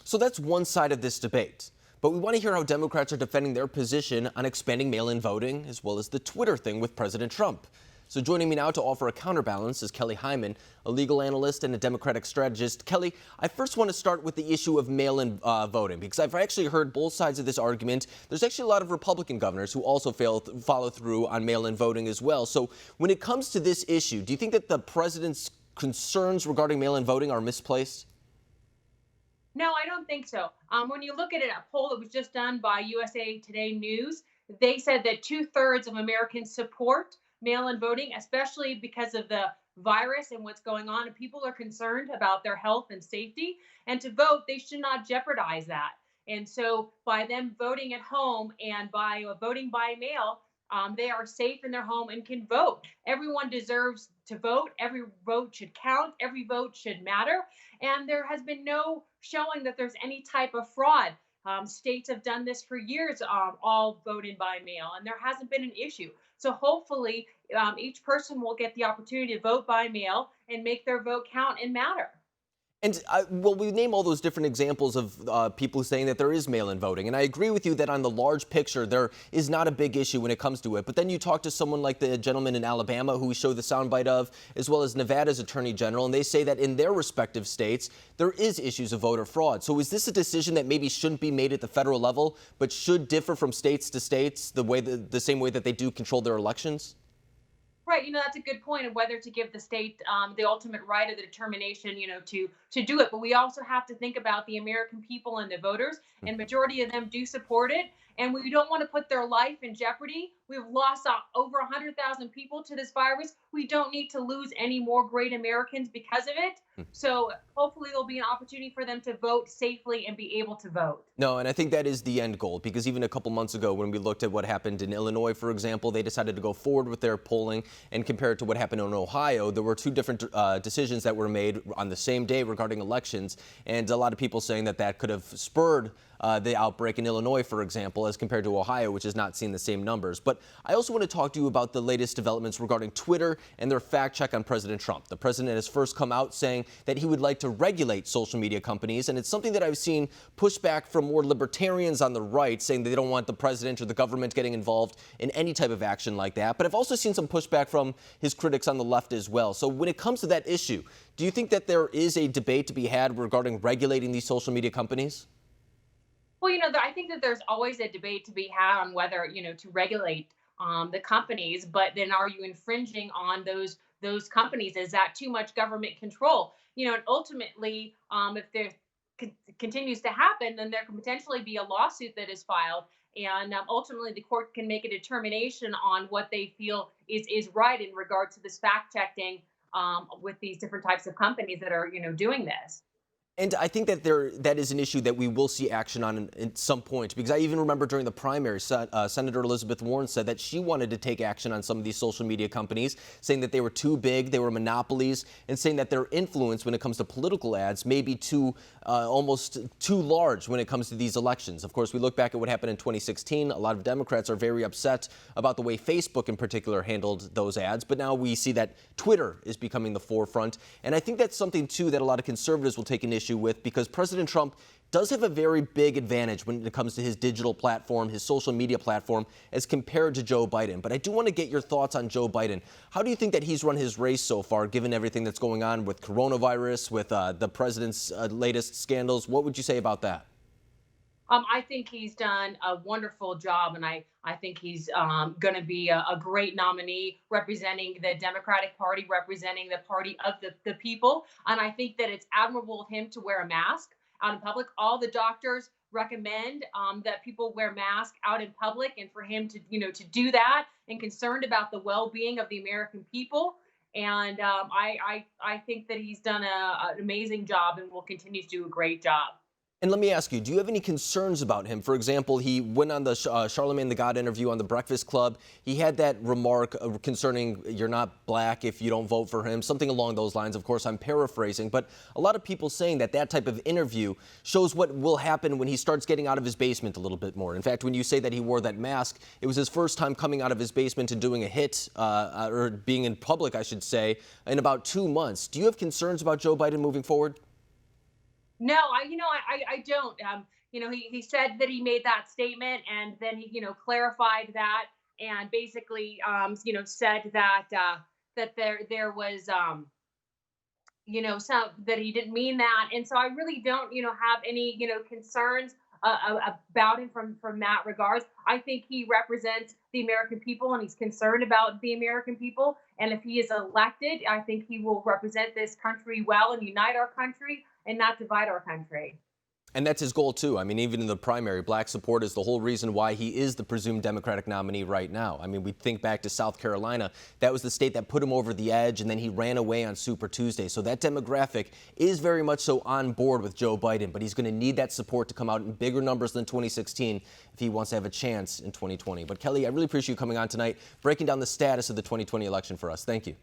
So that's one side of this debate. But we want to hear how Democrats are defending their position on expanding mail-in voting, as well as the Twitter thing with President Trump. So joining me now to offer a counterbalance is Kelly Hyman, a legal analyst and a Democratic strategist. Kelly, I first want to start with the issue of mail-in voting, because I've actually heard both sides of this argument. There's actually a lot of Republican governors who also follow through on mail-in voting as well. So when it comes to this issue, do you think that the president's concerns regarding mail-in voting are misplaced? No, I don't think so. When you look at it, a poll that was just done by USA Today News, they said that 2/3 of Americans support mail-in voting, especially because of the virus and what's going on. And people are concerned about their health and safety. And to vote, they should not jeopardize that. And so by them voting at home and by voting by mail, they are safe in their home and can vote. Everyone deserves to vote. Every vote should count. Every vote should matter. And there has been no showing that there's any type of fraud. States have done this for years, all voting by mail, and there hasn't been an issue. So hopefully, each person will get the opportunity to vote by mail and make their vote count and matter. And, well, we name all those different examples of people saying that there is mail-in voting. And I agree with you that on the large picture, there is not a big issue when it comes to it. But then you talk to someone like the gentleman in Alabama who we showed the soundbite of, as well as Nevada's attorney general, and they say that in their respective states, there is issues of voter fraud. So is this a decision that maybe shouldn't be made at the federal level, but should differ from states to states the same way that they do control their elections? Right, that's a good point of whether to give the state the ultimate right of the determination, to do it. But we also have to think about the American people and the voters, and majority of them do support it. And we don't want to put their life in jeopardy. We've lost over 100,000 people to this virus. We don't need to lose any more great Americans because of it. So hopefully there'll be an opportunity for them to vote safely and be able to vote. No, and I think that is the end goal, because even a couple months ago when we looked at what happened in Illinois, for example, they decided to go forward with their polling, and compared to what happened in Ohio, there were two different decisions that were made on the same day regarding elections, and a lot of people saying that that could have spurred the outbreak in Illinois, for example, as compared to Ohio, which has not seen the same numbers. But I also want to talk to you about the latest developments regarding Twitter and their fact check on President Trump. The president has first come out saying that he would like to regulate social media companies, and it's something that I've seen pushback from more libertarians on the right, saying that they don't want the president or the government getting involved in any type of action like that. But I've also seen some pushback from his critics on the left as well. So when it comes to that issue, do you think that there is a debate to be had regarding regulating these social media companies? Well, I think that there's always a debate to be had on whether, to regulate the companies, but then are you infringing on those companies? Is that too much government control? And ultimately, if there continues to happen, then there can potentially be a lawsuit that is filed. And ultimately, the court can make a determination on what they feel is right in regard to this fact checking with these different types of companies that are, doing this. And I think that that is an issue that we will see action on at some point, because I even remember during the primary, Senator Elizabeth Warren said that she wanted to take action on some of these social media companies, saying that they were too big, they were monopolies, and saying that their influence when it comes to political ads may be almost too large when it comes to these elections. Of course, we look back at what happened in 2016. A lot of Democrats are very upset about the way Facebook in particular handled those ads, but now we see that Twitter is becoming the forefront. And I think that's something, too, that a lot of conservatives will take an issue with, because President Trump does have a very big advantage when it comes to his digital platform, his social media platform, as compared to Joe Biden. But I do want to get your thoughts on Joe Biden. How do you think that he's run his race so far, given everything that's going on with coronavirus, with the president's latest scandals? What would you say about that? I think he's done a wonderful job, and I think he's going to be a great nominee representing the Democratic Party, representing the party of the people. And I think that it's admirable of him to wear a mask out in public. All the doctors recommend that people wear masks out in public, and for him to do that, and concerned about the well-being of the American people. And I think that he's done an amazing job and will continue to do a great job. And let me ask you, do you have any concerns about him? For example, he went on the Charlemagne the God interview on the Breakfast Club. He had that remark concerning you're not black if you don't vote for him, something along those lines. Of course, I'm paraphrasing, but a lot of people saying that that type of interview shows what will happen when he starts getting out of his basement a little bit more. In fact, when you say that he wore that mask, it was his first time coming out of his basement and doing a hit, or being in public, I should say, in about 2 months. Do you have concerns about Joe Biden moving forward? No, I don't. He said that he made that statement, and then he, clarified that, and basically, said that that there was, some that he didn't mean that, and so I really don't, have any, concerns about him from that regards. I think he represents the American people, and he's concerned about the American people. And if he is elected, I think he will represent this country well and unite our country and not divide our country. And that's his goal, too. I mean, even in the primary, black support is the whole reason why he is the presumed Democratic nominee right now. I mean, we think back to South Carolina. That was the state that put him over the edge, and then he ran away on Super Tuesday. So that demographic is very much so on board with Joe Biden, but he's going to need that support to come out in bigger numbers than 2016 if he wants to have a chance in 2020. But Kelly, I really appreciate you coming on tonight, breaking down the status of the 2020 election for us. Thank you.